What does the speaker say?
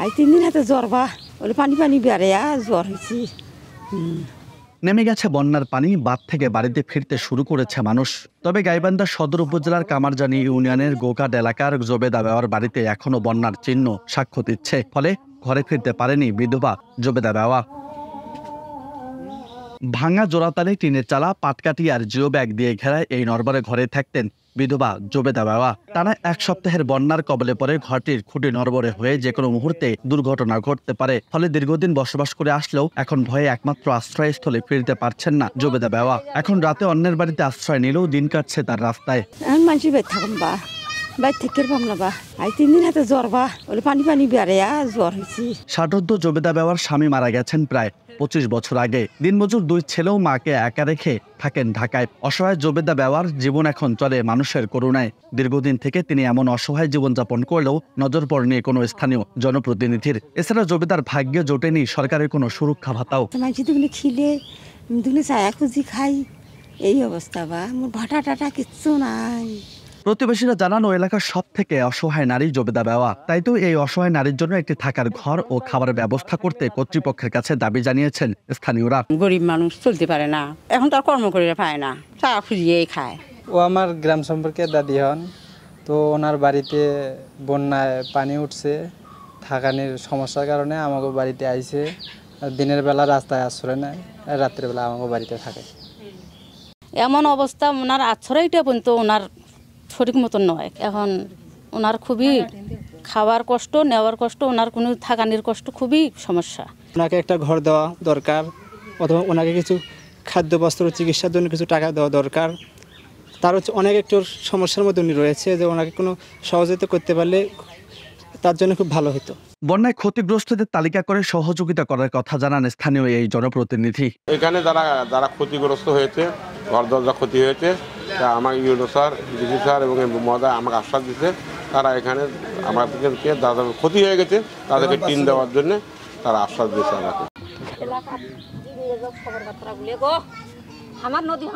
I 3 দিন হাতে জ্বর বা ওলে পানি পানি বেড়ে জ্বর হয়েছি। নেমে গেছে বন্যার পানি, বাঁধ থেকে বাড়িতে ফিরতে শুরু করেছে মানুষ। তবে গাইবান্ধা সদর উপজেলার কামারজানি ইউনিয়নের গোকাট এলাকার জোবেদা বেওয়ার বাড়িতে এখনো বন্যার চিহ্ন সাক্ষ্য দিচ্ছে। ফলে ঘরে ফিরতে পারেনি বিধবা জোবেদা বেওয়া। ভাঙা জোড়াতালে টিনের চালা, পাটকাঠি আর জিও ব্যাগ দিয়ে ঘেরা এই নরবরে ঘরে থাকতেন বিধবা জোবেদা বেওয়া। টানা 1 সপ্তাহের বন্যার কবলে পড়ে ঘরটির খুঁটি নরবরে হয়ে যে কোনো মুহূর্তে দুর্ঘটনা ঘটতে পারে। ফলে দীর্ঘদিন বসবাস করে আসলেও এখন ভয়ে একমাত্র আশ্রয়স্থলে ফিরতে পারছেন না জোবেদা বেওয়া। এখন রাতে অন্যের বাড়িতে আশ্রয় নিলেও দিন কাটছে তার রাস্তায়। মানুষের বাইর থাকুন বা বাইর থেকে পাবনা বা আই 3 দিন হাতে জ্বর বা ওলে পানি পানি বেড়ে জ্বর হয়েছি। ষাটোর্ধ্ব জোবেদা বেওয়ার স্বামী মারা গেছেন প্রায় 25 বছর আগে। দিনমজুর 2 ছেলেও মাকে একা রেখে থাকেন ঢাকায়। অসহায় জোবেদা বেওয়ার জীবন এখন চলে মানুষের করুণায়। দীর্ঘদিন থেকে তিনি এমন অসহায় জীবনযাপন করলেও নজর পড়েনি কোনো স্থানীয় জনপ্রতিনিধির। এছাড়া জোবেদার ভাগ্যে জোটেনি সরকারের কোনো সুরক্ষা ভাতাও। মানুষ দুগুলো খিলে দুগুলো চায়া খুঁজি খাই, এই অবস্থা বা মোর ভাটা টাটা কিচ্ছু নাই। প্রতিবেশীরা জানান ও এলাকার সব থেকে অসহায় নারী জোবেদা বেওয়া। তাই তো এই অসহায় নারীর জন্য একটি থাকার ঘর ও খাবারের ব্যবস্থা করতে কর্তৃপক্ষের কাছে দাবি জানিয়েছেন স্থানীয়রা। গরিব মানুষ চলতে পারে না, এখন তো আর কর্ম করে পায় না, চা খুঁজিয়েই খায়। ও আমার গ্রাম সম্পর্কে দাদি হন। তো ওনার বাড়িতে বন্যায় পানি উঠছে, থাকানির সমস্যার কারণে আমাকে বাড়িতে আইছে। দিনের বেলা রাস্তায় আশ্রয় নেয়, রাত্রের বেলা আমাকে বাড়িতে থাকে। এমন অবস্থা ওনার আশ্রয়টা পর্যন্ত ওনার সঠিক মতন নয়। এখন ওনার খুবই খাওয়ার কষ্ট, নেওয়ার কষ্ট, ওনার কোনো থাকানির কষ্ট, খুবই সমস্যা। ওনাকে একটা ঘর দেওয়া দরকার, অথবা ওনাকে কিছু খাদ্য বস্ত্র চিকিৎসার জন্য কিছু টাকা দেওয়া দরকার। তার হচ্ছে অনেক একটু সমস্যার মধ্যে উনি রয়েছে, যে ওনাকে কোনো সহযোগিতা করতে পারলে তার জন্য খুব ভালো হতো। বন্যায় ক্ষতিগ্রস্তদের তালিকা করে সহযোগিতা করার কথা জানান স্থানীয় এই জনপ্রতিনিধি। এখানে যারা ক্ষতিগ্রস্ত হয়েছে, ঘর দরজা ক্ষতি হয়েছে, তা আমার ইউনো স্যার, ডিসি স্যার এবং মহোদয় আমাকে আশ্বাস দিচ্ছে তারা এখানে আমাদেরকে যাদের ক্ষতি হয়ে গেছে তাদেরকে টিন দেওয়ার জন্য তারা আশ্বাস দিচ্ছে আমাকে। আমার নদী